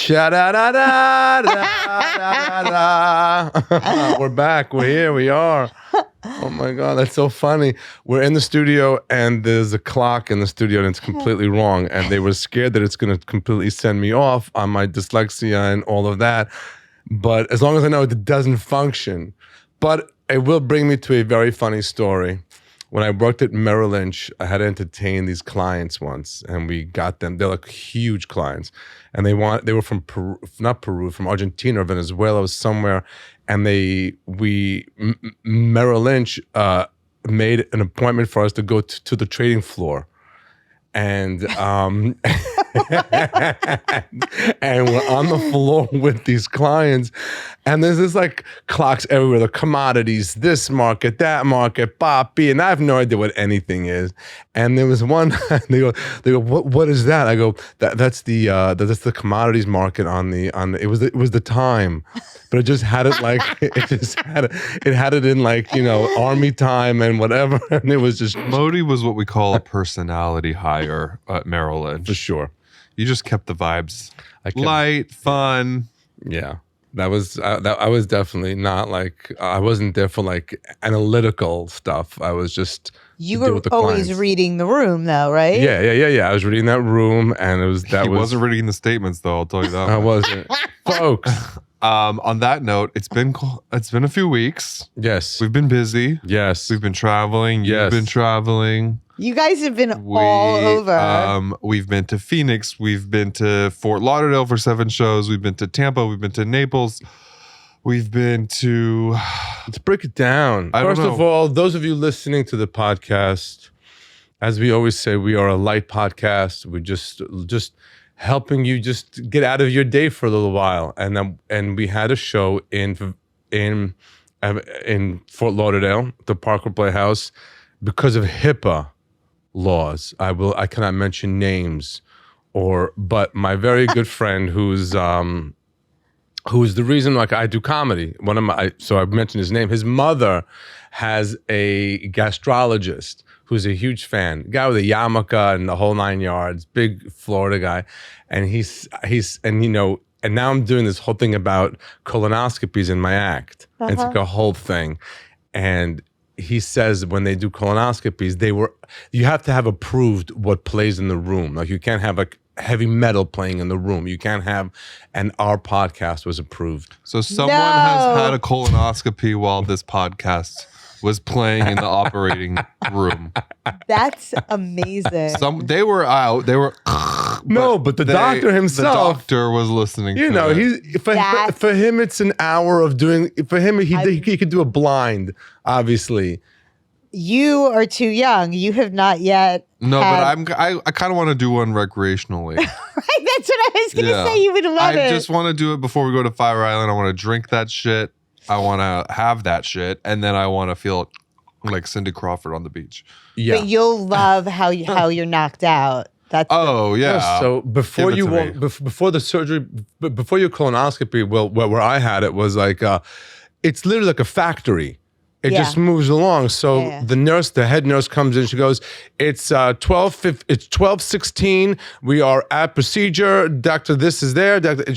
Sha-da-da-da-da-da-da. We're back. We're here. We are. Oh my God, that's so funny. We're in the studio and there's a clock in the studio and it's completely wrong. And they were scared that it's going to completely send me off on my dyslexia and all of that. But as long as I know it doesn't function. But it will bring me to a very funny story. When I worked at Merrill Lynch, I had to entertain these clients once, and we got them. They're like huge clients, and they were from Peru, not Peru, from Argentina or Venezuela, or somewhere. And Merrill Lynch made an appointment for us to go to the trading floor, and and we're on the floor with these clients, and there's this like clocks everywhere, the commodities, this market, that market, Poppy, and I have no idea what anything is. And there was one, they go, what is that? I go, that's the commodities market on the it was the time, but it just had it like it had it in like, you know, army time and whatever, and it was just Modi was what we call a personality hire at Merrill Lynch. For sure. You just kept the vibes light, fun. Yeah. I was definitely not like, I wasn't there for like analytical stuff. I was just You were always clients. Reading the room though, right? Yeah. I was reading that room, and He wasn't reading the statements though, I'll tell you that. I wasn't. Folks. On that note, it's been a few weeks. Yes. We've been busy. Yes. We've been traveling. Yes. You've been traveling. You guys have been all over. We've been to Phoenix. We've been to Fort Lauderdale for 7 shows. We've been to Tampa. We've been to Naples. We've been to... Let's break it down. First of all, those of you listening to the podcast, as we always say, we are a light podcast. We're just helping you just get out of your day for a little while. And we had a show in Fort Lauderdale, the Parker Playhouse, because of HIPAA laws. I cannot mention names, but my very good friend who's the reason like I do comedy. So I mentioned his name. His mother has a gastrologist who's a huge fan, guy with a yarmulke and the whole 9 yards, big Florida guy, and and now I'm doing this whole thing about colonoscopies in my act. And it's like a whole thing, and he says when they do colonoscopies, you have to have approved what plays in the room. Like you can't have like heavy metal playing in the room. You can't have, and our podcast was approved. So someone has had a colonoscopy while this podcast was playing in the operating room. That's amazing. They were out. They were. But the doctor himself. The doctor was listening. You know, for him, it's an hour of doing. For him, he could do a blind. Obviously, you are too young. You have not yet. No, but I kind of want to do one recreationally. Right, that's what I was going to say. You would love it. I just want to do it before we go to Fire Island. I want to drink that shit. I want to have that shit, and then I want to feel like Cindy Crawford on the beach. Yeah, but you'll love how you're knocked out. That's So before before the surgery, before your colonoscopy, where I had it was like, it's literally like a factory. It just moves along. So the head nurse comes in. She goes, "It's 12:16. We are at procedure. Doctor, this is there. Doctor," and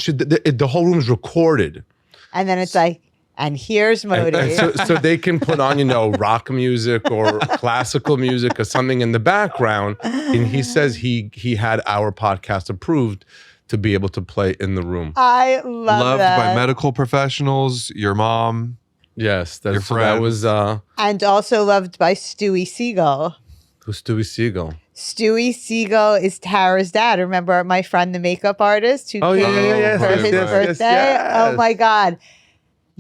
the whole room is recorded. And then it's like, and here's Modi. So they can put on, rock music or classical music or something in the background. And he says he had our podcast approved to be able to play in the room. I loved that. By medical professionals, your mom. Yes, your friend. That was. And also loved by Stewie Seagal. Who's Stewie Seagal? Stewie Seagal is Tara's dad. Remember my friend, the makeup artist who came for his birthday? Yes. Oh my God.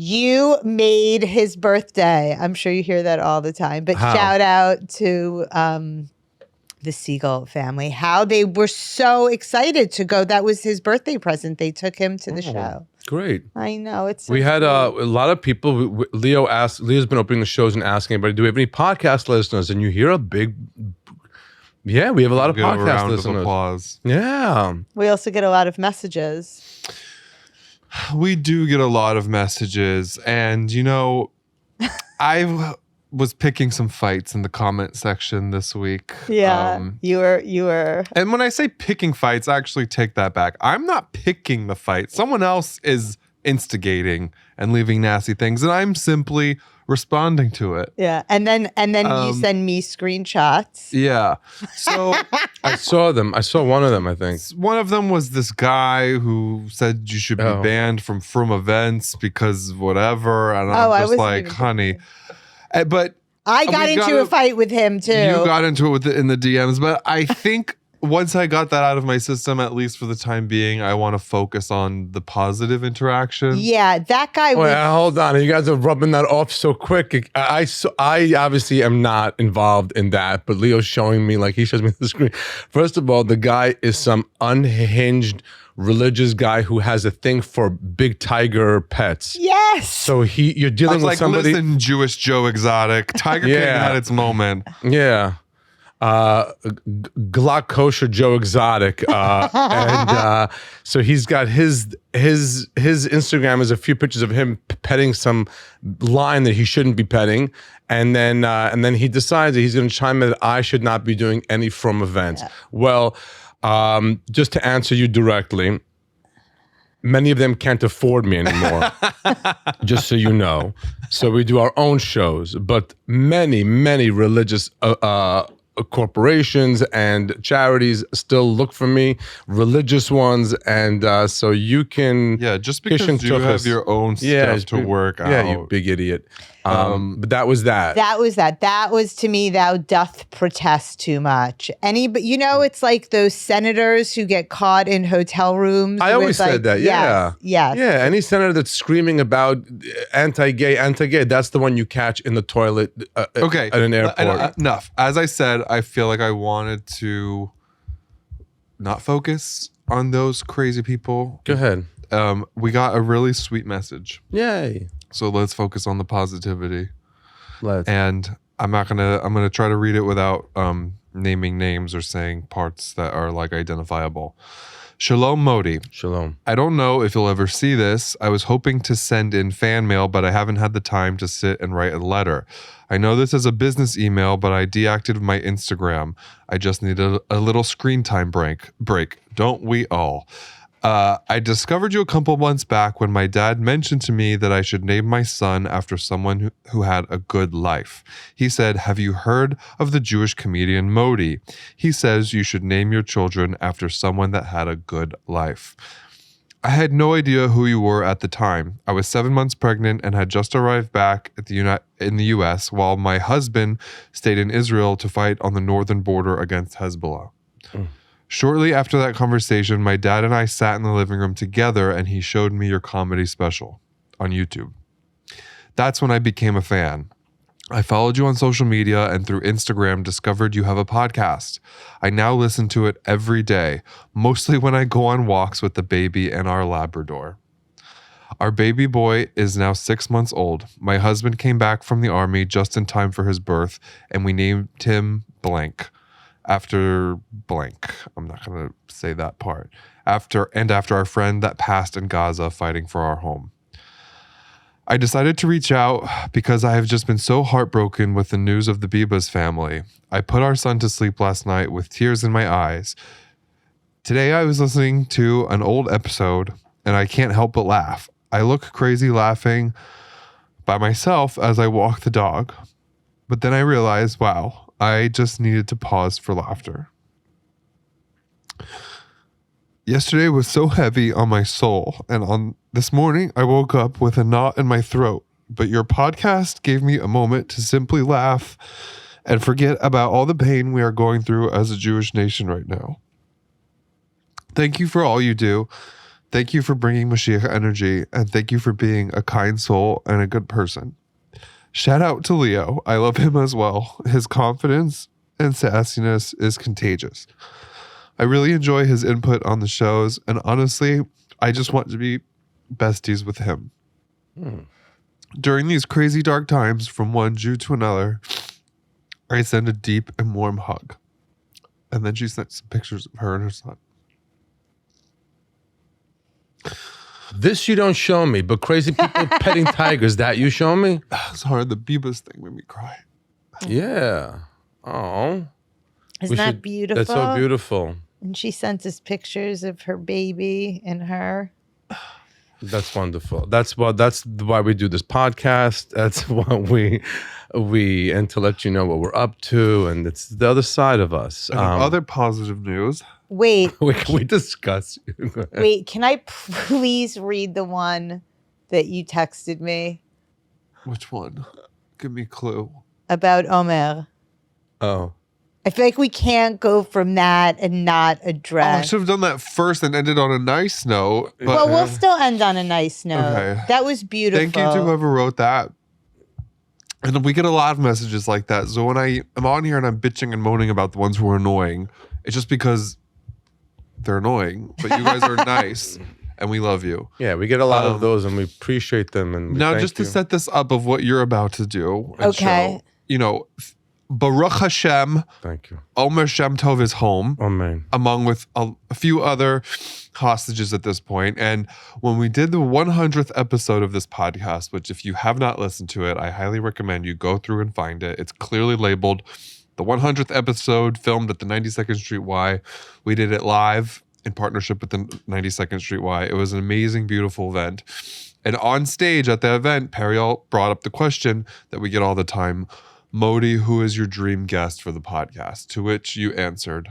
You made his birthday. I'm sure you hear that all the time. But shout out to the Seagal family. How they were so excited to go. That was his birthday present. They took him to the show. Great. I know. It's we had a lot of people. Leo's been opening the shows and asking everybody, do we have any podcast listeners? And you hear a big... Yeah, we have a lot of podcast listeners. Of applause. Yeah. We also get a lot of messages. We do get a lot of messages, and was picking some fights in the comment section this week. Yeah, you were. And when I say picking fights, I actually take that back. I'm not picking the fight. Someone else is instigating and leaving nasty things, and I'm simply responding to it. Yeah, and then you send me screenshots. Yeah. So I saw them. I saw one of them, I think. one of them was this guy who said you should be banned from events because whatever. And I'm just like, honey. But I got into a fight with him too. You got into it in the DMs, but I think once I got that out of my system, at least for the time being, I want to focus on the positive interaction. Yeah, that guy. Wait, hold on. You guys are rubbing that off so quick. I obviously am not involved in that, but Leo's showing me, like he shows me the screen. First of all, the guy is some unhinged religious guy who has a thing for big tiger pets. Yes. So you're dealing with somebody. Listen, Jewish Joe Exotic. Tiger King had its moment. Yeah. Glock kosher Joe Exotic, and so he's got his Instagram is a few pictures of him petting some line that he shouldn't be petting, and then he decides that he's going to chime in that I should not be doing any from events. Yeah. Well, just to answer you directly, many of them can't afford me anymore, just so you know. So we do our own shows, but many religious corporations and charities still look for me, religious ones, and so you can just because you have your own stuff to work out. Yeah, you big idiot. But that was that. That was to me, thou doth protest too much. But it's like those senators who get caught in hotel rooms. I always said that. Yeah. Yes. Yeah. Any senator that's screaming about anti-gay, that's the one you catch in the toilet at an airport. Enough. As I said, I feel like I wanted to not focus on those crazy people. Go ahead. We got a really sweet message. Yay. So let's focus on the positivity. Let's. And I'm gonna try to read it without naming names or saying parts that are like identifiable. Shalom Modi. Shalom. I don't know if you'll ever see this. I was hoping to send in fan mail, but I haven't had the time to sit and write a letter. I know this is a business email, but I deactivated my Instagram. I just need a little screen time break. Don't we all? I discovered you a couple months back when my dad mentioned to me that I should name my son after someone who had a good life. He said, have you heard of the Jewish comedian Modi? He says you should name your children after someone that had a good life. I had no idea who you were at the time. I was 7 months pregnant and had just arrived back in the U.S. while my husband stayed in Israel to fight on the northern border against Hezbollah. Shortly after that conversation, my dad and I sat in the living room together and he showed me your comedy special on YouTube. That's when I became a fan. I followed you on social media and through Instagram discovered you have a podcast. I now listen to it every day, mostly when I go on walks with the baby and our Labrador. Our baby boy is now 6 months old. My husband came back from the army just in time for his birth and we named him blank. After blank. I'm not going to say that part. After our friend that passed in Gaza fighting for our home. I decided to reach out because I have just been so heartbroken with the news of the Bibas family. I put our son to sleep last night with tears in my eyes. Today I was listening to an old episode and I can't help but laugh. I look crazy laughing by myself as I walk the dog. But then I realized, wow, I just needed to pause for laughter. Yesterday was so heavy on my soul, and on this morning I woke up with a knot in my throat. But your podcast gave me a moment to simply laugh and forget about all the pain we are going through as a Jewish nation right now. Thank you for all you do. Thank you for bringing Mashiach energy, and thank you for being a kind soul and a good person. Shout out to Leo. I love him as well. His confidence and sassiness is contagious. I really enjoy his input on the shows, and honestly, I just want to be besties with him. During these crazy dark times, from one Jew to another, I send a deep and warm hug. And then she sent some pictures of her and her son. This you don't show me, but crazy people petting tigers, that you show me? sorry, the Bibas thing made me cry. Yeah. Oh. Isn't that beautiful? That's so beautiful. And she sent us pictures of her baby and her. That's wonderful. That's why we do this podcast. That's why we and to let you know what we're up to, and it's the other side of us. Other positive news. Wait. we discuss. Wait, can I please read the one that you texted me? Which one? Give me a clue. About Omer. Oh. I feel like we can't go from that and not Oh, I address. should have done that first and ended on a nice note. But, Well, we'll still end on a nice note. Okay. That was beautiful. thank you to whoever wrote that. And we get a lot of messages like that. So when I'm on here and I'm bitching and moaning about the ones who are annoying, it's just because they're annoying. But you guys are nice and we love you. Yeah, we get a lot of those and we appreciate them. And Now, just to set this up of what you're about to do. And Okay. show, Baruch Hashem, Thank you. Omer Shem Tov is home. Amen. Among with a few other hostages at this point. And when we did the 100th episode of this podcast, which if you have not listened to it, I highly recommend you go through and find it. It's clearly labeled the 100th episode filmed at the 92nd Street Y. We did it live in partnership with the 92nd Street Y. It was an amazing, beautiful event. And on stage at the event, Periel brought up the question that we get all the time. Modi, who is your dream guest for the podcast? To which you answered.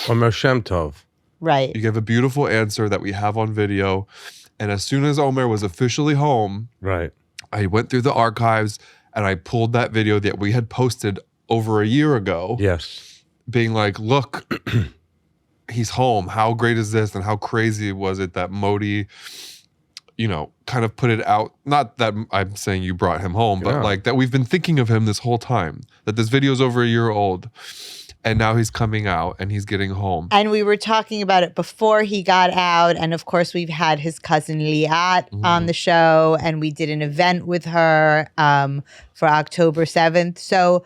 Omer Shem Tov. Right. You gave a beautiful answer that we have on video. And as soon as Omer was officially home, Right. I went through the archives and I pulled that video that we had posted over a year ago. Yes. Being like, look, he's home. How great is this? And how crazy was it that Modi, kind of put it out. Not that I'm saying you brought him home, but like that we've been thinking of him this whole time. That this video is over a year old. And now he's coming out and he's getting home. And we were talking about it before he got out. And of course, we've had his cousin Liat on the show. And we did an event with her for October 7th. So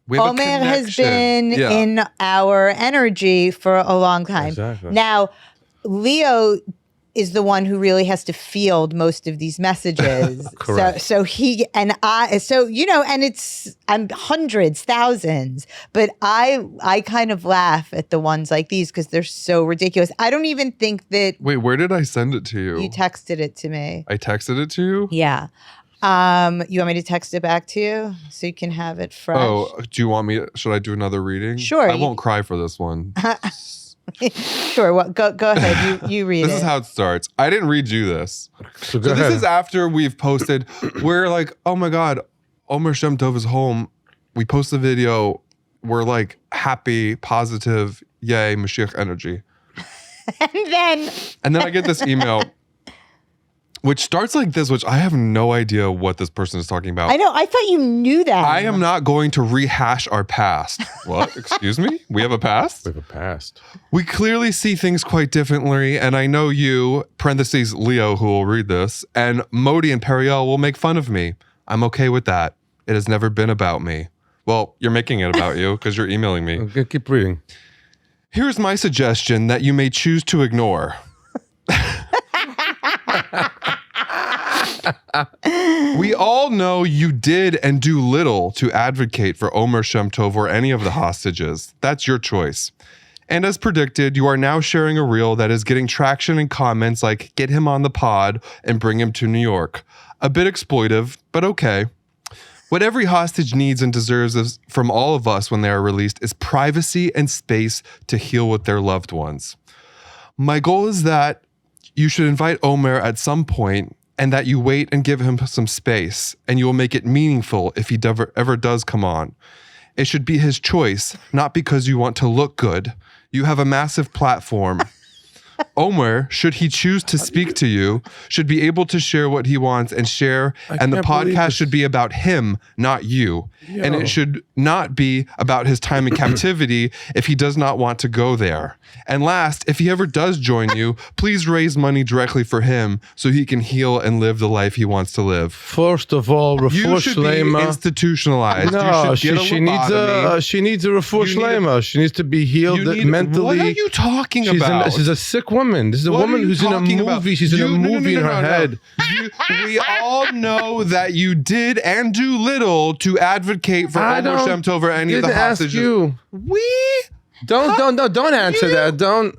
We have a Omer has connection. been Yeah. in our energy for a long time. Exactly. Now, Leo is the one who really has to field most of these messages. Correct. So he and I, and I'm hundreds, thousands, but I kind of laugh at the ones like these because they're so ridiculous. I don't even think that Wait, where did I send it to you? you texted it to me. I texted it to you? Yeah. You want me to text it back to you so you can have it fresh? Oh, do you want me? Should I do another reading? Sure. I won't cry for this one. Sure. Well, go ahead. You read This it. is how it starts. I didn't read you this. So go So ahead. this is after we've posted. We're like, oh my God, Omer Shem Tov is home. We post the video. We're like happy, positive, yay, Mashiach energy. And then I get this email, which starts like this, which I have no idea what this person is talking about. I know. I thought you knew that. I am not going to rehash our past. What? Excuse me? We have a past? We have a past. We clearly see things quite differently, and I know you, parentheses Leo, who will read this, and Modi and Periel will make fun of me. I'm okay with that. It has never been about me. Well, you're making it about you because you're emailing me. Okay, keep reading. Here's my suggestion that you may choose to ignore. We all know you did and do little to advocate for Omer Shem Tov or any of the hostages. That's your choice. And as predicted, you are now sharing a reel that is getting traction in comments like, get him on the pod and bring him to New York. A bit exploitive, but okay. What every hostage needs and deserves from all of us when they are released is privacy and space to heal with their loved ones. My goal is that you should invite Omer at some point and that you wait and give him some space, and you will make it meaningful if he ever does come on. It should be his choice, not because you want to look good. You have a massive platform. Omer, should he choose to speak to you, should be able to share what he wants and share, and the can't believe podcast this. should be about him, not you. And Yo. it should not be about his time in captivity if he does not want to go there. And last, if he ever does join you, please raise money directly for him so he can heal and live the life he wants to live. First of all, You refuah should be shlema. institutionalized. No, you should get she needs lobotomy. a refuah You need a- shlema. She needs to be healed You need- mentally. What are you talking about? She's a sick woman. woman. This is a What woman are you who's in a talking movie. about? She's in a movie in her head. We all know that you did and do little to advocate for Omer Shem Tov or any of the hostages. You. Don't answer that. Don't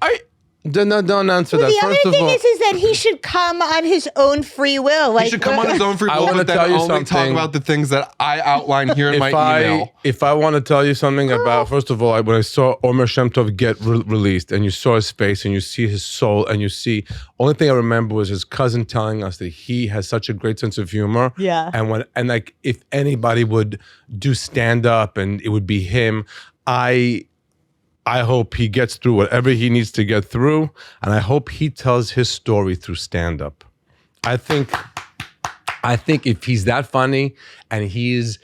answer that. The First other of thing all, is that he should come on his own free will. Like, He should come on his own free will, wanna but then tell you only talk something. about the things that I outline here in my email. If I want to tell you something about, first of all, when I saw Omer Shem Tov get released, and you saw his face, and you see his soul, and you see, only thing I remember was his cousin telling us that he has such a great sense of humor. Yeah. And like if anybody would do stand up, and it would be him, I hope he gets through whatever he needs to get through, and I hope he tells his story through stand-up. I think if he's that funny and he's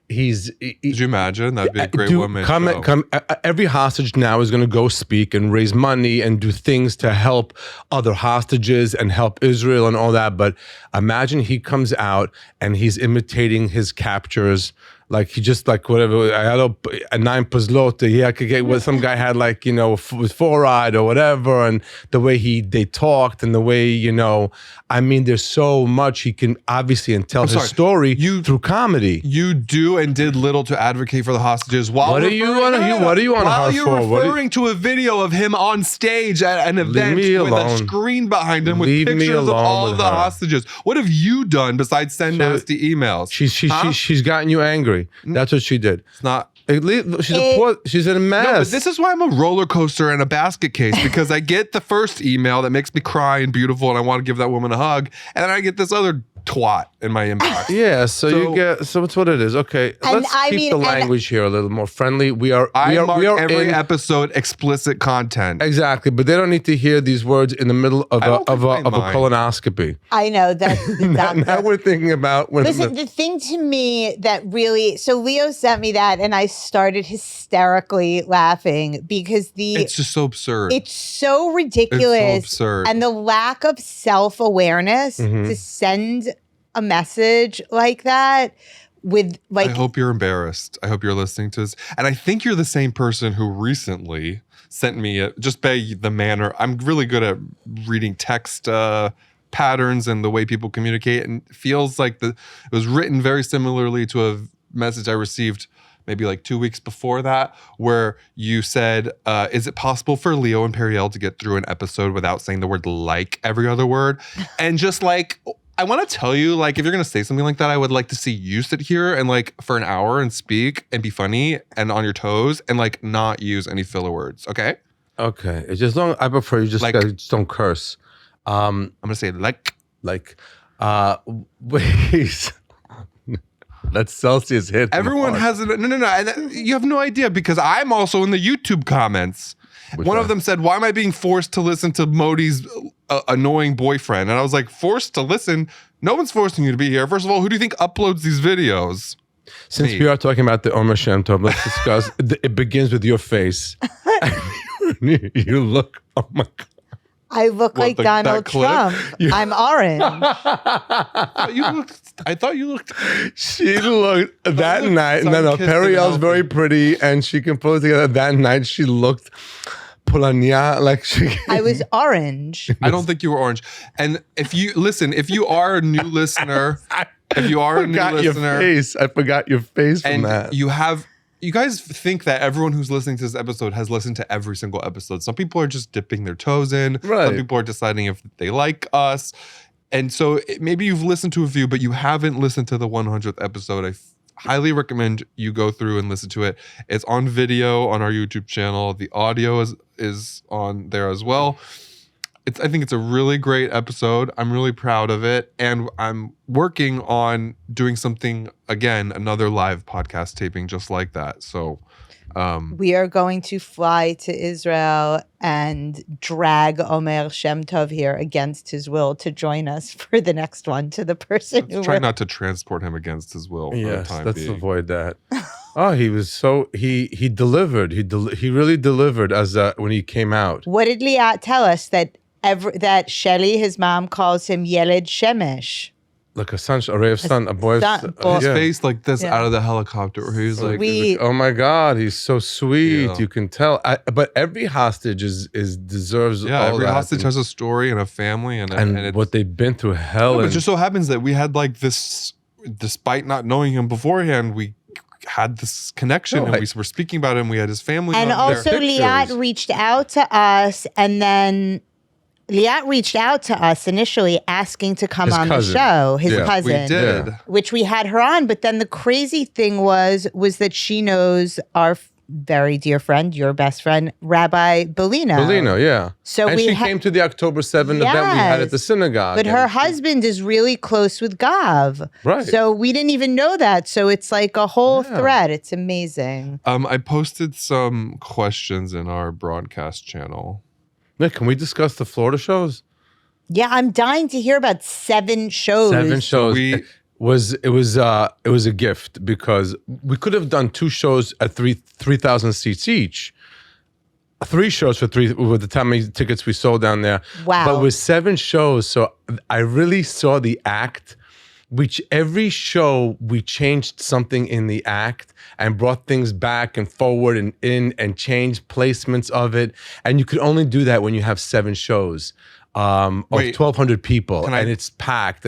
Could you imagine? That'd be a great one-man show. Every hostage now is going to go speak and raise money and do things to help other hostages and help Israel and all that. But imagine he comes out and he's imitating his captures. Like he just like whatever, I had a 9 pazlot. I could get what some guy had like, with forride or whatever, and the way they talked and the way, I mean, there's so much he can obviously and tell his story through comedy. You do and did little to advocate for the hostages. What are you on referring to a video of him on stage at an event with a screen behind him with pictures of all of the hostages? What have you done besides send nasty emails? She's gotten you angry. That's what she did. It's not. She's in a mess. No, but this is why I'm a roller coaster and a basket case, because I get the first email that makes me cry and beautiful and I want to give that woman a hug, and then I get this other twat in my inbox. Yeah, so it's what it is. Okay, let's keep the language here a little more friendly. We are every episode explicit content. Exactly, but they don't need to hear these words in the middle of a colonoscopy. I know that. Now we're thinking about listen, the thing to me that really, so Leo sent me that and I started hysterically laughing because it's just so absurd. It's so ridiculous. It's so absurd. And the lack of self-awareness to send a message like that with like. I hope you're embarrassed. I hope you're listening to this. And I think you're the same person who recently sent me just by the manner. I'm really good at reading text patterns and the way people communicate, and it feels like it was written very similarly to a message I received maybe like 2 weeks before that, where you said, is it possible for Leo and Periel to get through an episode without saying the word like every other word? And just like, I want to tell you, like, if you're going to say something like that, I would like to see you sit here and like for an hour and speak and be funny and on your toes and like not use any filler words. Okay. Okay. It's just long. I prefer you just, just don't curse. I'm going to say please. That Celsius hit. Everyone has it. No. You have no idea, because I'm also in the YouTube comments. One of them said, why am I being forced to listen to Modi's annoying boyfriend? And I was like, forced to listen? No one's forcing you to be here. First of all, who do you think uploads these videos? Since we are talking about the Omer Shem Tov, let's discuss. It begins with your face. You look, oh my God. I look like Donald Trump. I'm orange. I thought you looked. She looked that night. No, Periel's very pretty, and she can put it together. That night, she looked Polania, like she. I was orange. I don't think you were orange. And if you are a new listener, I forgot your face from and that. You guys think that everyone who's listening to this episode has listened to every single episode. Some people are just dipping their toes in. Right. Some people are deciding if they like us. And so maybe you've listened to a few, but you haven't listened to the 100th episode. I highly recommend you go through and listen to it. It's on video on our YouTube channel. The audio is on there as well. I think it's a really great episode. I'm really proud of it. And I'm working on doing something, again, another live podcast taping just like that. So we are going to fly to Israel and drag Omer Shem Tov here against his will to join us for the next one, to the person who try not to transport him against his will. Yes, let's avoid that. Oh, he was he delivered. He really delivered as when he came out. What did Liat tell us? That Shelly, his mom, calls him Yeled Shemesh. like a ray of sun, a boy of sun. His face like this out of the helicopter. Where he was like, oh my God, he's so sweet. Yeah. You can tell. But every hostage is deserves. yeah, all every that. hostage has a story and a family and it's, what they've been through hell. It And just so happens that we had like this, despite not knowing him beforehand, we had this connection and we were speaking about him. We had his family. And also Liat reached out to us, and then Liat reached out to us initially asking to come on the show, his cousin. We did. Which we had her on. But then the crazy thing was that she knows our very dear friend, your best friend, Rabbi Bellino. Bellino, yeah. So and she came to the October 7th event we had at the synagogue. But her husband is really close with Gav. Right. So we didn't even know that. So it's like a whole thread. It's amazing. I posted some questions in our broadcast channel. Nick, can we discuss the Florida shows? Yeah, I'm dying to hear about 7 shows. 7 shows. It was a gift because we could have done 2 shows at 3,000 seats each. 3 shows for 3 with the time many tickets we sold down there. Wow. But with 7 shows, so I really saw the act. Which every show we changed something in the act and brought things back and forward and in and changed placements of it. And you could only do that when you have 7 shows of 1,200 people and it's packed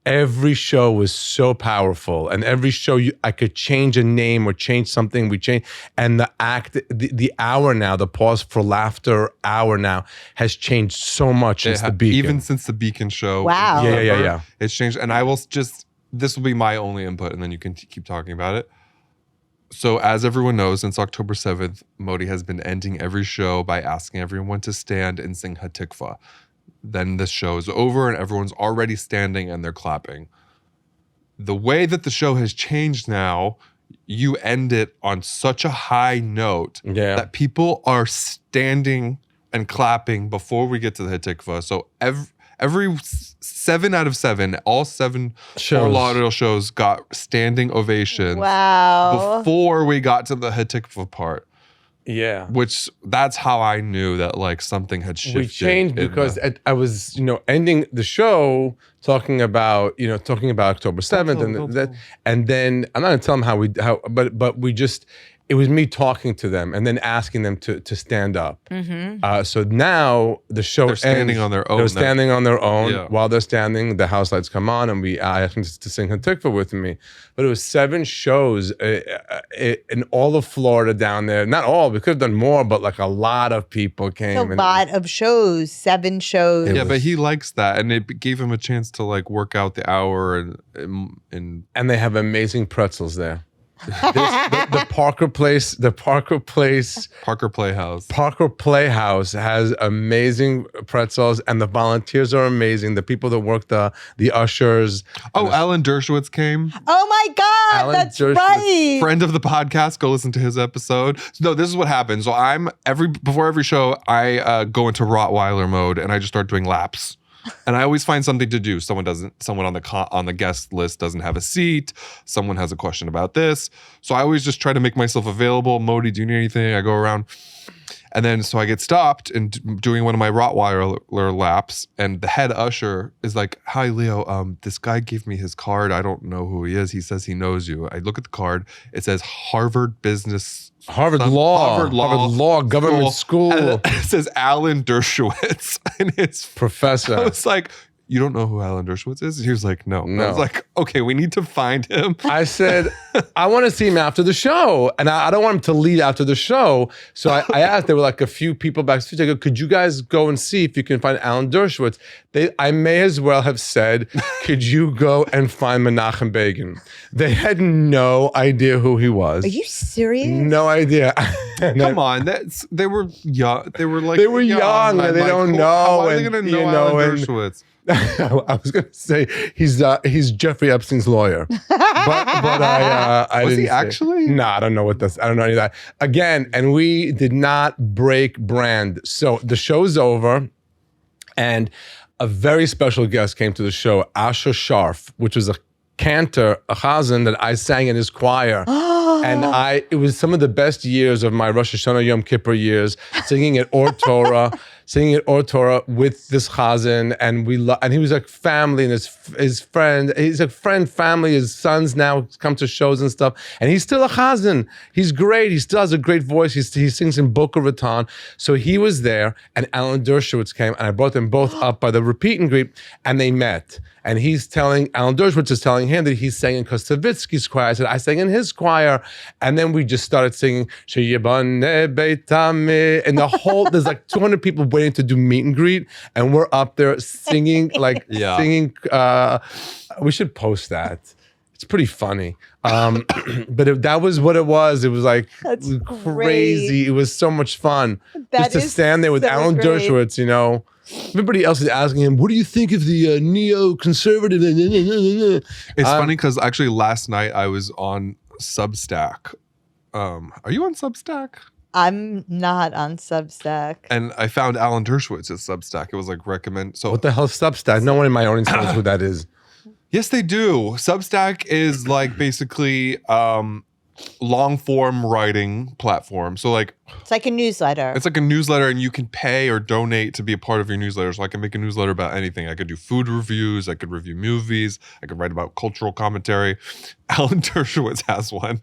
every show was so powerful, and every show I could change a name or change something. We changed, and the act, the hour now, the pause for laughter hour now has changed so much since the Beacon. Even since the Beacon show. Wow. Yeah. It's changed, and I will this will be my only input, and then you can keep talking about it. So as everyone knows, since October 7th, Modi has been ending every show by asking everyone to stand and sing Hatikva. Then the show is over and everyone's already standing and they're clapping. The way that the show has changed now, you end it on such a high note that people are standing and clapping before we get to the Hatikva. So every 7 out of 7, all 7 Fort Lauderdale shows got standing ovations before we got to the Hatikva part. Yeah. Which that's how I knew that like something had shifted. We changed because I was, ending the show talking about October 7th and then I'm not gonna tell them but we just, it was me talking to them and then asking them to stand up. Mm-hmm. So now the show they're standing on their own. They're standing on their own. Yeah. While they're standing, the house lights come on, and I asked them to sing Hatikva with me. But it was 7 shows in all of Florida down there. Not all, we could have done more, but like a lot of people came. A lot of shows, 7 shows. Yeah, but he likes that, and it gave him a chance to like work out the hour and they have amazing pretzels there. The Parker Playhouse has amazing pretzels, and the volunteers are amazing. The people that work the ushers. Oh, Alan Dershowitz came. Oh my God, that's right. Friend of the podcast. Go listen to his episode. No, this is what happens. So before every show, I go into Rottweiler mode and I just start doing laps. And I always find something to do. Someone on the guest list doesn't have a seat. Someone has a question about this. So I always just try to make myself available. Modi, do you need anything? I go around. And then so I get stopped and doing one of my Rottweiler laps, and the head usher is like, "Hi, Leo. This guy gave me his card. I don't know who he is. He says he knows you." I look at the card. It says Harvard Law Government School. And it says Alan Dershowitz, and it's professor. I was like, "You don't know who Alan Dershowitz is?" He was like, no. I was like, okay, we need to find him. I said, I want to see him after the show. And I don't want him to leave after the show. So I asked, there were like a few people backstage. I go, could you guys go and see if you can find Alan Dershowitz? I may as well have said, could you go and find Menachem Begin? They had no idea who he was. Are you serious? No idea. Come on, they were young. They were young. And they don't know. How are they going to know Alan Dershowitz? I was going to say he's Jeffrey Epstein's lawyer, but I was didn't he actually? No, I don't know what this. I don't know any of that. Again, and we did not break brand. So the show's over, and a very special guest came to the show, Asher Sharf, which was a cantor, a chazan that I sang in his choir. And it was some of the best years of my Rosh Hashanah Yom Kippur years, singing at Or Torah. singing at Or Torah with this chazan, and and he was like family, and his friend, he's a friend, family. His sons now come to shows and stuff, and he's still a chazan. He's great. He still has a great voice. He sings in Boca Raton. So he was there, and Alan Dershowitz came, and I brought them both up by the repeat and greet, and they met. And Alan Dershowitz is telling him that he's sang in Kostavitsky's choir. I said, I sang in his choir. And then we just started singing, Sheyebane Beitame. And there's like 200 people waiting to do meet and greet. And we're up there singing, singing. We should post that. It's pretty funny. But that was what it was. It was like crazy. Great. It was so much fun. That just to stand there with so Alan great. Dershowitz, Everybody else is asking him, what do you think of the neo-conservative? It's funny because actually last night I was on Substack. Are you on Substack? I'm not on Substack. And I found Alan Dershowitz's Substack. It was like recommend. So What the hell is Substack? No one in my audience knows who that is. yes, they do. Substack is like basically long form writing platform. So like It's like a newsletter. it's like a newsletter, and you can pay or donate to be a part of your newsletter. So I can make a newsletter about anything. I could do food reviews. I could review movies. I could write about cultural commentary. Alan Dershowitz has one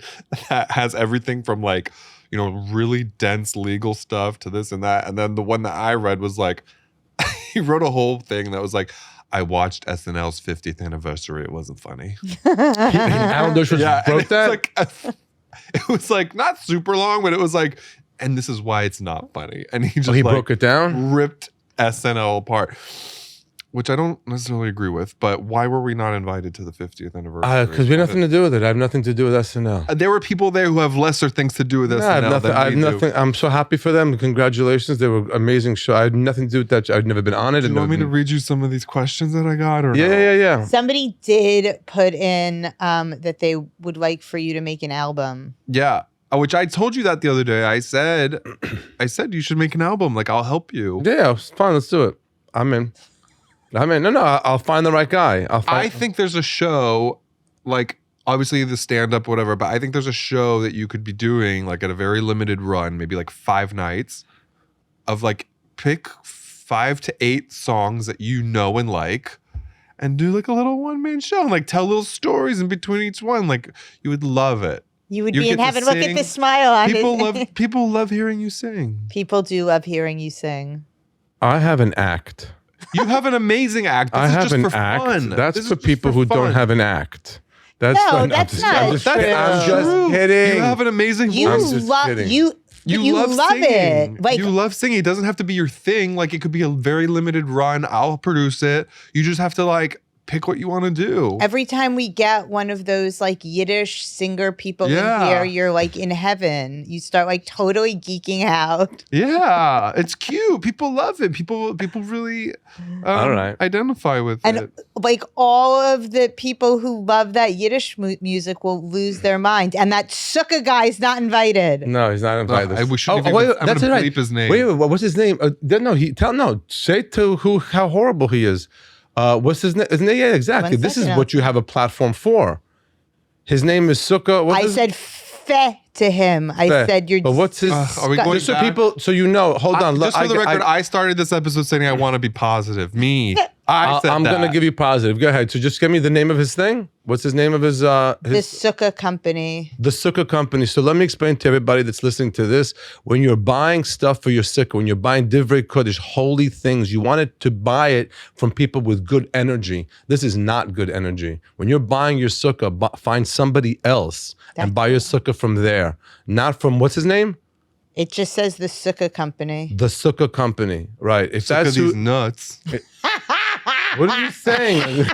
that has everything from like, really dense legal stuff to this and that. And then the one that I read was like, he wrote a whole thing that was like, I watched SNL's 50th anniversary. It wasn't funny. Alan Dershowitz and wrote that? It was like not super long, but it was like, and this is why it's not funny. And he just He broke it down? ripped SNL apart, which I don't necessarily agree with. But why were we not invited to the 50th anniversary? Because we have nothing to do with it. I have nothing to do with SNL. There were people there who have lesser things to do with SNL I have nothing. than I have we do. nothing. I'm so happy for them. Congratulations. They were amazing show. I had nothing to do with that. I'd never been on it. Do you want me to read you some of these questions that I got? Or no? Yeah. Somebody did put in that they would like for you to make an album. Yeah. Which I told you that the other day. I said you should make an album. Like, I'll help you. Yeah, it's fine. Let's do it. I'm in. No, I'll find the right guy. I think there's a show, like, obviously the stand-up, whatever, but I think there's a show that you could be doing, like, at a very limited run, maybe like 5 nights, of like, pick 5 to 8 songs that you know and like, and do like a little one-man show, and like tell little stories in between each one. Like, you would love it. You would You be in get to heaven. Look at sing. the smile on People love hearing you sing. People do love hearing you sing. I have an act. You have an amazing act. This I is have just an for act. fun. That's This is for just people for who don't fun. have an act. That's No, fun. that's not I'm just true. kidding. I'm True. just kidding. You have an amazing You voice. just love kidding. you love singing. it. Like you love singing. It doesn't have to be your thing. Like, it could be a very limited run. I'll produce it. You just have to like pick what you want to do. every time we get one of those like Yiddish singer people Yeah. in here, you're like in heaven. You start like totally geeking out. Yeah, it's cute. People love it. People really All right. identify with And it. like all of the people who love that Yiddish music will lose their mind. And that sukkah guy is not invited. No, he's not invited. I wish I'm that's gonna right. bleep his name. Wait, what's his name? Say to how horrible he is. What's his name? Yeah, exactly. One This is second, what you have a platform for. His name is Sukkah. I said feh to him. I said you're But what's his? Are we going just so back? people, so you know. Hold on. Just for the record, I started this episode saying I want to be positive. Me. I said I'm that. gonna give you positive. Go ahead. So just give me the name of his thing. What's his name of his? the sukkah company. The sukkah company. So let me explain to everybody that's listening to this. When you're buying stuff for your sukkah, when you're buying divrei kodesh, holy things, you wanted to buy it from people with good energy. This is not good energy. When you're buying your sukkah, find somebody else and buy your sukkah from there, not from what's his name? It just says the sukkah company. The sukkah company, right? If Look at that's these who, nuts. what are you saying?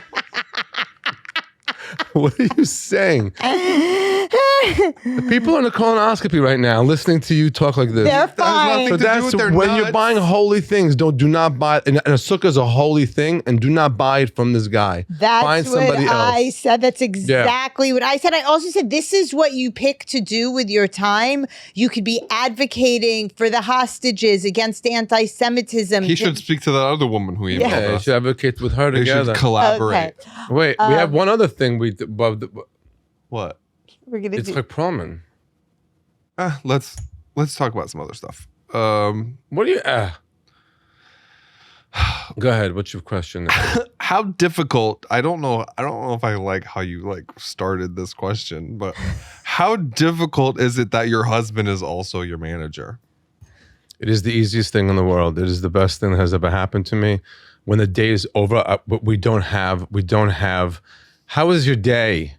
What are you saying? The people in the colonoscopy right now listening to you talk like this. They're That has fine. nothing So to do that's with their when you're nuts. buying holy things. Do not buy. And a sukkah is a holy thing, and do not buy it from this guy. That's Find what somebody else. I said. That's exactly what I said. I also said this is what you pick to do with your time. You could be advocating for the hostages against anti-Semitism. He should speak to that other woman who emailed Yeah, you us. should advocate with her They together. should collaborate. Okay. Wait, we have one other thing. What? We're gonna do. Itzhak Perlman. Let's talk about some other stuff. What do you? Go ahead. What's your question? How difficult? I don't know if I like how you started this question, but how difficult is it that your husband is also your manager? It is the easiest thing in the world. It is the best thing that has ever happened to me. When the day is over, but we don't have. How was your day?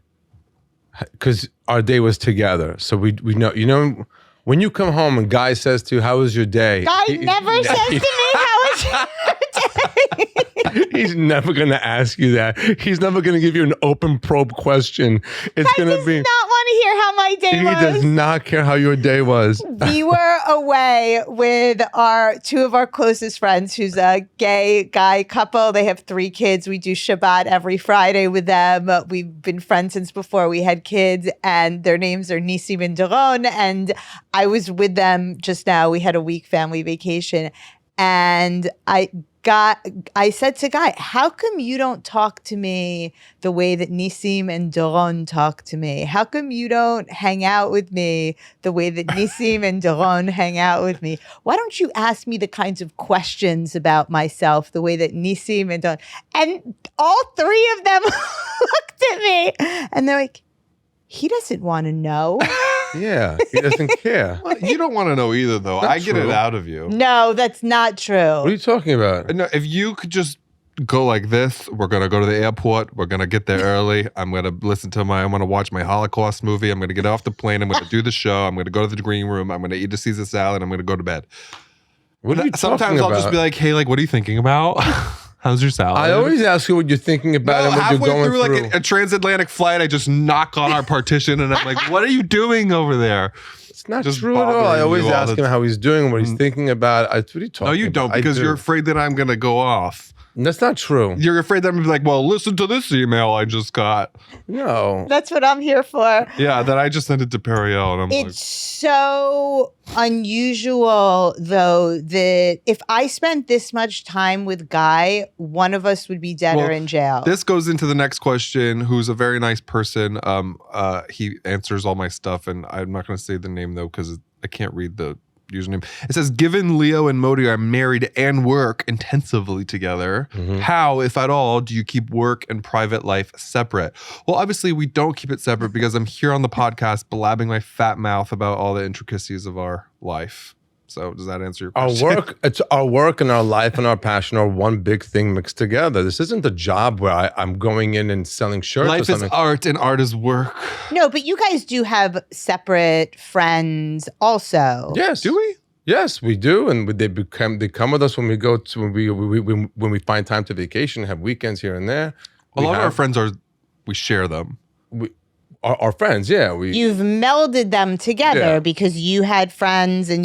Because our day was together, so we know. You know, when you come home and Guy says to you, "How was your day?" Guy never says to me, "How was your day?" He's never going to ask you that. He's never going to give you an open probe question. It's going to be. He does not want to hear how my day was. He does not care how your day was. We were away with two of our closest friends, who's a gay guy couple. They have 3 kids. We do Shabbat every Friday with them. We've been friends since before we had kids, and their names are Nisim and Doron. And I was with them just now. We had a week family vacation, and I said to Guy, how come you don't talk to me the way that Nisim and Doron talk to me? How come you don't hang out with me the way that Nisim and Doron hang out with me? Why don't you ask me the kinds of questions about myself the way that Nisim and Doron? And all 3 of them looked at me and they're like, he doesn't want to know. Yeah, he doesn't care. Well, you don't want to know either, though. I get it out of you. No, that's not true. What are you talking about? No, if you could just go like this, we're going to go to the airport. We're going to get there early. I'm going to I'm going to watch my Holocaust movie. I'm going to get off the plane. I'm going to do the show. I'm going to go to the green room. I'm going to eat a Caesar salad. I'm going to go to bed. Sometimes I'll just be like, hey, what are you thinking about? How's your salad? I always ask you what you're thinking about and what you're going through. Halfway through a transatlantic flight, I just knock on our partition and I'm like, what are you doing over there? It's not true at all. I always ask him how he's doing, what he's thinking about. What are you talking about? No, you don't, because you're afraid that I'm going to go off. That's not true. You're afraid that I'm going to be like, well, listen to this email I just got. No. That's what I'm here for. Yeah, that I just sent it to Periel. And it's so unusual, though, that if I spent this much time with Guy, one of us would be dead or in jail. This goes into the next question, who's a very nice person. He answers all my stuff, and I'm not going to say the name, though, because I can't read the username. It says, given Leo and Modi are married and work intensively together, how, if at all, do you keep work and private life separate? Well, obviously we don't keep it separate because I'm here on the podcast blabbing my fat mouth about all the intricacies of our life. So does that answer your question? Our work and our life and our passion are one big thing mixed together. This isn't a job where I'm going in and selling shirts life or something. Is art and art is work. No, but you guys do have separate friends also. Yes. Do we? Yes, we do. And they come with us when we go to, when we find time to vacation, have weekends here and there. A lot of our friends we share them. Our friends, yeah. You've melded them together because you had friends and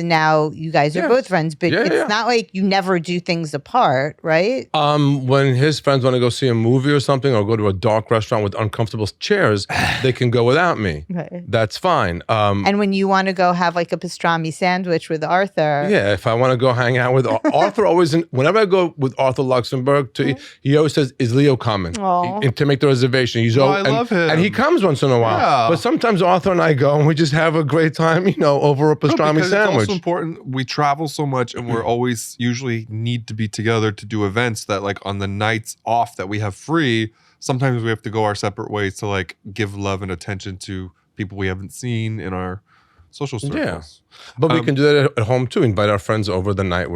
now you guys are both friends. But it's not like you never do things apart, right? When his friends want to go see a movie or something or go to a dark restaurant with uncomfortable chairs, they can go without me. Right. That's fine. And when you want to go have like a pastrami sandwich with Arthur. Yeah, if I want to go hang out with Arthur, whenever I go with Arthur Luxembourg, he always says, is Leo coming? To make the reservation. I love him. And he comes once in a while. Yeah. But sometimes Arthur and I go and we just have a great time, over a pastrami sandwich. It's also important. We travel so much and we're always usually need to be together to do events that on the nights off that we have free, sometimes we have to go our separate ways to give love and attention to people we haven't seen in our social circles. Yeah. But we can do that at home too. Invite our friends over the night.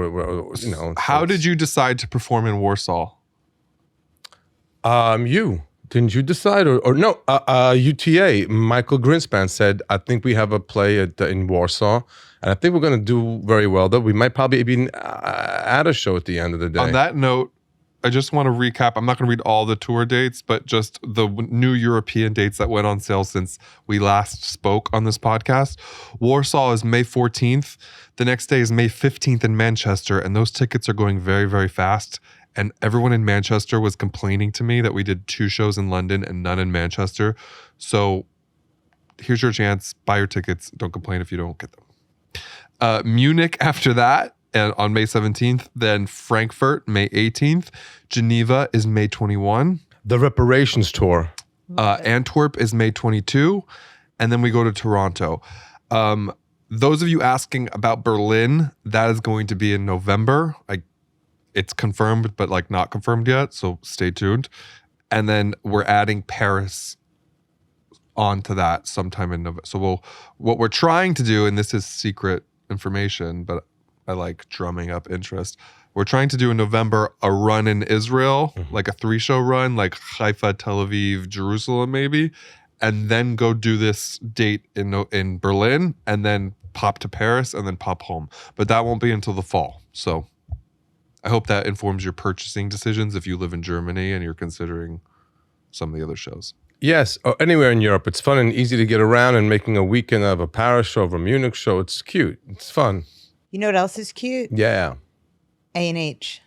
How did you decide to perform in Warsaw? Didn't you decide? Or no, UTA, Michael Greenspan said, I think we have a play in Warsaw, and I think we're going to do very well, though. We might probably even add a show at the end of the day. On that note, I just want to recap. I'm not going to read all the tour dates, but just the new European dates that went on sale since we last spoke on this podcast. Warsaw is May 14th. The next day is May 15th in Manchester, and those tickets are going very, very fast. And everyone in Manchester was complaining to me that we did 2 shows in London and none in Manchester. So here's your chance. Buy your tickets. Don't complain if you don't get them. Munich after that, and on May 17th. Then Frankfurt, May 18th. Geneva is May 21. The Reparations Tour. Antwerp is May 22. And then we go to Toronto. Those of you asking about Berlin, that is going to be in November. it's confirmed, but like not confirmed yet. So stay tuned. And then we're adding Paris onto that sometime in November. So what we're trying to do, and this is secret information, but I like drumming up interest. We're trying to do in November a run in Israel, like a 3-show run, like Haifa, Tel Aviv, Jerusalem, maybe, and then go do this date in Berlin, and then pop to Paris, and then pop home. But that won't be until the fall. So I hope that informs your purchasing decisions if you live in Germany and you're considering some of the other shows. Yes, or anywhere in Europe. It's fun and easy to get around, and making a weekend of a Paris show, of a Munich show, it's cute. It's fun. You know what else is cute? Yeah. A&H.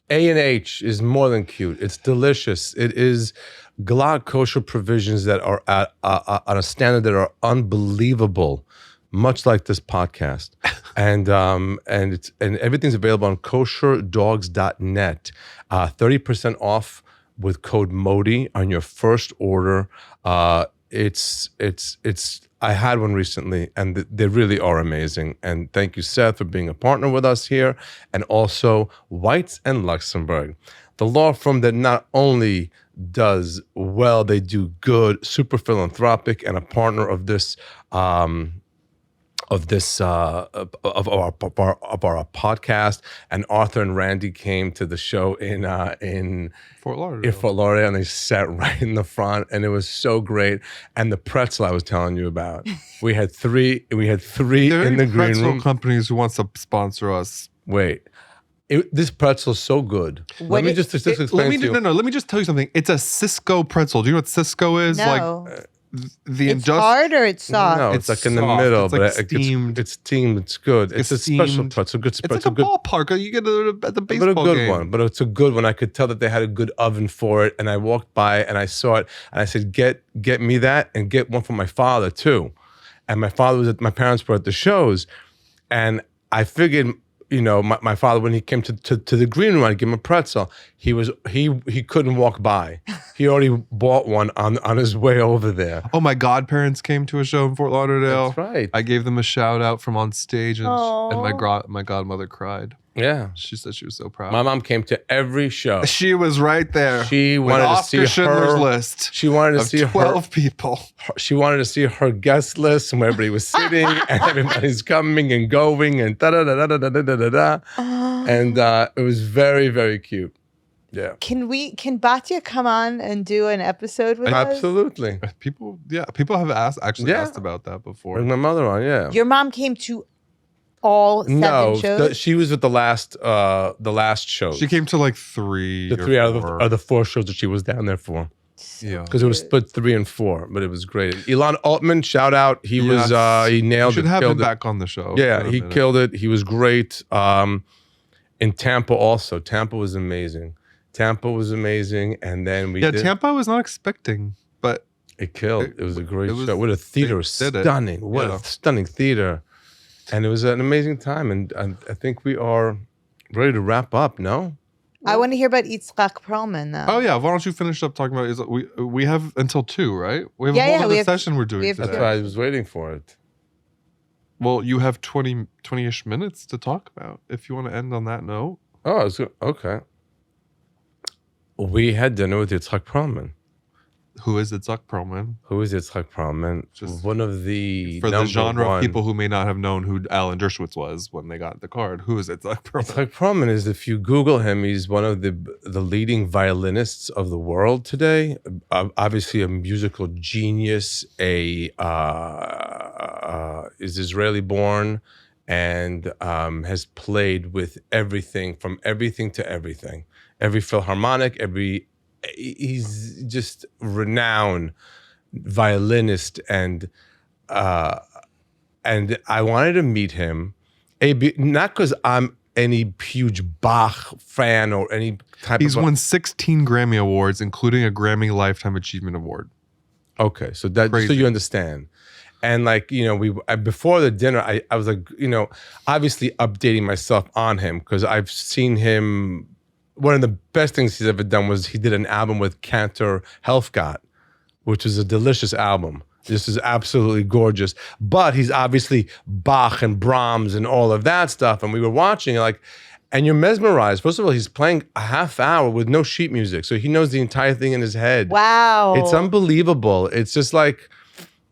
A&H is more than cute. It's delicious. It is glatt kosher provisions that are at on a standard that are unbelievable, much like this podcast. And everything's available on kosherdogs.net. 30% off with code MODI on your first order. It's I had one recently, and they really are amazing. And thank you, Seth, for being a partner with us here. And also Weitz and Luxembourg, the law firm that not only does well, they do good, super philanthropic, and a partner of this of our podcast. And Arthur and Randy came to the show in Fort Lauderdale. In Fort Lauderdale, and they sat right in the front, and it was so great. And the pretzel I was telling you about, we had three in the green room. Companies who wants to sponsor us. Wait. This pretzel is so good. Let me just explain to you. No, let me just tell you something. It's a Cisco pretzel. Do you know what Cisco is? No. Like It's hard or it's soft? No, it's like in the middle, it's but like steamed. it's steamed. It's good. It's a special pretzel. Good It's pretzel. like a ballpark. You get it at the baseball But a good game. one. But it's a good one. I could tell that they had a good oven for it. And I walked by and I saw it, and I said, "Get me that, and get one for my father too." And my parents were at the shows, and I figured, you know, my father, when he came to the green room, I'd give him a pretzel. He couldn't walk by. He already bought one on his way over there. Oh, my godparents came to a show in Fort Lauderdale. That's right. I gave them a shout out from on stage, and Aw. my godmother cried. Yeah. She said she was so proud. My mom came to every show. She was right there. She with wanted to Oscar see Schindler's her list. She wanted to of see 12 people. She wanted to see her guest list and where everybody was sitting, and everybody's coming and going, and da da da da da da da da da. And it was very, very cute. Yeah. Can Batya come on and do an episode with us? Absolutely. People have asked about that before. Bring my mother on. Yeah. Your mom came to all 7 shows? She was at the last show. She came to like 3. The 3 out of the 4 shows that she was down there for. Yeah. Because it was split 3 and 4, but it was great. Elon Altman, shout out. He was he nailed it. Should have him it. back on the show. Yeah, he killed it. He was great. In Tampa also. Tampa was amazing. And then Tampa I was not expecting, but it killed. It was a great show. What a theater. theater. Stunning. What a stunning theater. And it was an amazing time. And I think we are ready to wrap up, no? I want to hear about Itzhak Perlman, though. Oh, yeah. Why don't you finish up talking about it? We have until 2, right? We have a whole other session we're doing today. That's why I was waiting for it. Well, you have 20-ish minutes to talk about if you want to end on that note. Oh, okay. We had dinner with Itzhak Perlman. Who is Itzhak Perlman? Who is Itzhak Perlman? Just one of the for the genre of people who may not have known who Alan Dershowitz was when they got the card. Who is Itzhak Perlman? Itzhak Perlman is, if you Google him, he's one of the leading violinists of the world today. Obviously, a musical genius. Is Israeli born and has played with everything, from everything to everything. Every Philharmonic, he's just renowned violinist, and I wanted to meet him, not because I'm any huge Bach fan or any type. He's won 16 Grammy Awards, including a Grammy Lifetime Achievement Award. Okay, so that so you understand. And like, you know, before the dinner, I was like, you know, obviously updating myself on him because I've seen him. One of the best things he's ever done was he did an album with Cantor Helfgott, which is a delicious album. This is absolutely gorgeous. But he's obviously Bach and Brahms and all of that stuff. And we were watching, like, and you're mesmerized. First of all, he's playing a half hour with no sheet music, so he knows the entire thing in his head. Wow. It's unbelievable. It's just like,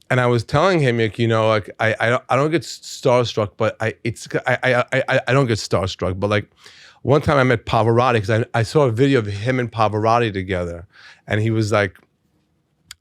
and I was telling him, like, like I don't get starstruck, but I don't get starstruck, but like one time I met Pavarotti because I saw a video of him and Pavarotti together, and he was like,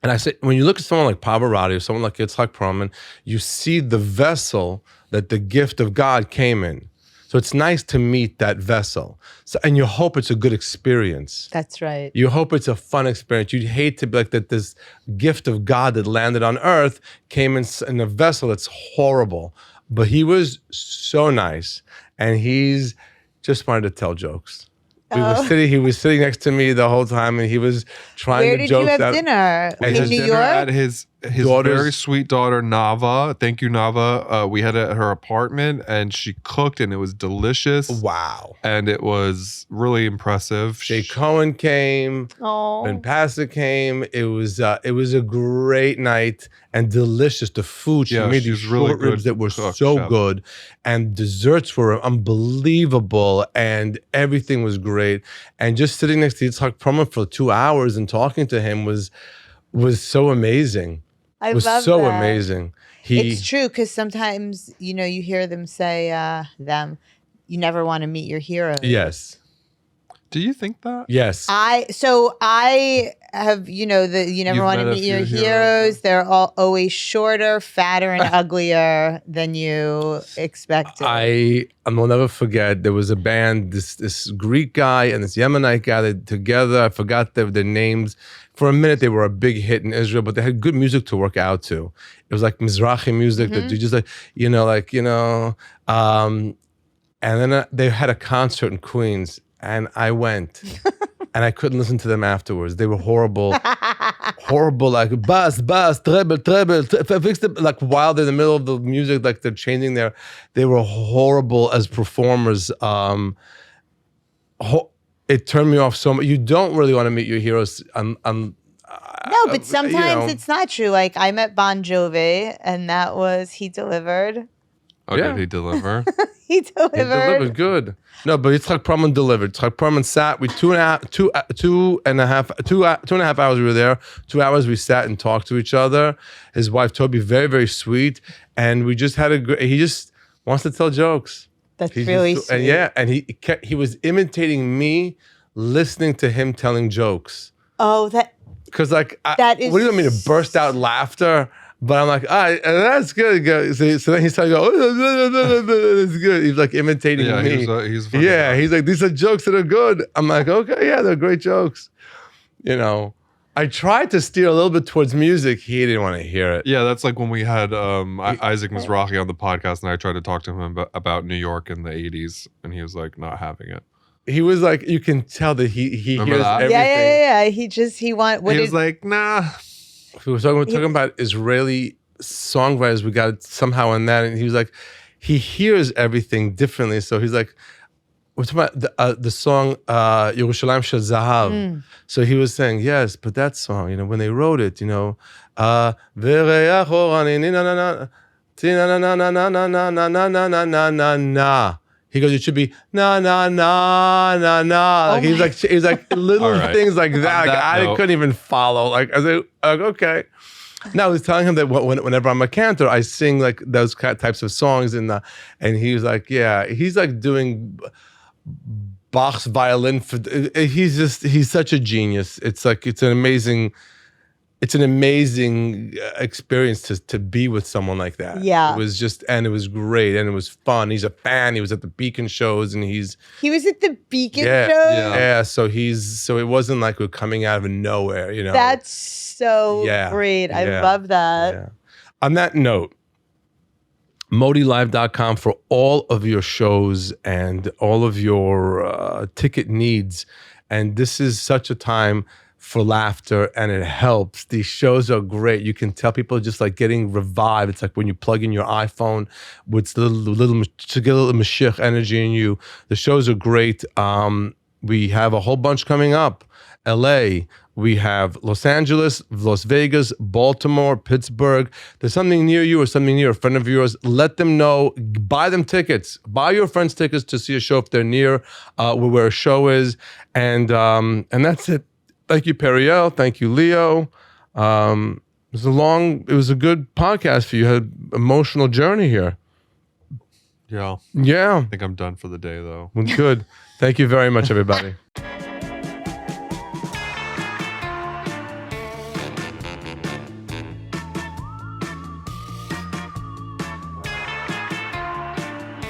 and I said, when you look at someone like Pavarotti or someone like Itzhak Perlman, you see the vessel that the gift of God came in. So it's nice to meet that vessel. So, and you hope it's a good experience. That's right. You hope it's a fun experience. You'd hate to be like that this gift of God that landed on earth came in a vessel that's horrible. But he was so nice. And he's just wanted to tell jokes. He was sitting next to me the whole time, and he was trying Where to did jokes you have out. dinner? In New York? At his very sweet daughter Nava. Thank you, Nava. We had it at her apartment, and she cooked, and it was delicious. Wow. And it was really impressive. Jay Cohen came. Oh. And Pastor came. It was a great night and delicious. The food, she made these short ribs that were so good, and desserts were unbelievable, and everything was great. And just sitting next to Itzhak Perlman for 2 hours and talking to him was so amazing. I was love so that. amazing. It's true, because sometimes, you hear them say, you never want to meet your heroes. Yes. Do you think that? Yes. I have, you never want to meet your heroes. They're always shorter, fatter, and uglier than you expected. I will never forget, there was a band, this Greek guy and this Yemenite guy that together, I forgot their names. For a minute, they were a big hit in Israel, but they had good music to work out to. It was like Mizrahi music that you just and then they had a concert in Queens, and I went, and I couldn't listen to them afterwards. They were horrible, like bass, treble, like while they're in the middle of the music, like they're changing they were horrible as performers. It turned me off so much. You don't really want to meet your heroes. No, but sometimes it's not true. Like I met Bon Jovi, and he delivered. Oh, did he deliver? He delivered good. No, but Itzhak Perlman delivered. Itzhak Perlman sat. We 2.5 hours we were there. 2 hours we sat and talked to each other. His wife Toby, very, very sweet, and we just had he just wants to tell jokes. That's really sweet. And he was imitating me, listening to him telling jokes. Oh, because that is. What do you want me to burst out laughter? But I'm like, that's good. So then he's telling it's good. He's like imitating me. He's funny. He's like, these are jokes that are good. I'm like, okay, yeah, they're great jokes. I tried to steer a little bit towards music. He didn't want to hear it. Yeah, that's like when we had Isaac Mizrahi on the podcast, and I tried to talk to him about New York in the 80s, and he was like not having it. He was like, you can tell that he hears everything. Yeah. He was like, nah. We were talking about Israeli songwriters. We got somehow in that, and he was like, he hears everything differently. So he's like, we're talking about the song Yerushalayim Shel Zahav. So he was saying, yes, but that song, when they wrote it, V'reach orani na na na na na na na na na na na na na na. He goes, it should be na na na na na. He's like little things like that. I couldn't even follow. Like I was like, okay. Now I was telling him that whenever I'm a cantor, I sing like those types of songs, and he was like, yeah, he's like doing Bach's violin. He's such a genius. It's an amazing experience to be with someone like that. Yeah. It was great, and it was fun. He's a fan. He was at the Beacon shows, and he was at the Beacon shows? Yeah. So it wasn't like we're coming out of nowhere, That's so great. I love that. Yeah. On that note, ModiLive.com for all of your shows and all of your ticket needs. And this is such a time for laughter, and it helps. These shows are great. You can tell people just like getting revived. It's like when you plug in your iPhone with little to get a little Mashiach energy in you. The shows are great. We have a whole bunch coming up. LA, We have Los Angeles, Las Vegas, Baltimore, Pittsburgh. There's something near you or something near a friend of yours. Let them know. Buy them tickets. Buy your friends tickets to see a show if they're near where a show is. And that's it. Thank you, Periel. Thank you, Leo. It was a good podcast for you. You had an emotional journey here. Yeah. Yeah. I think I'm done for the day, though. Good. Thank you very much, everybody.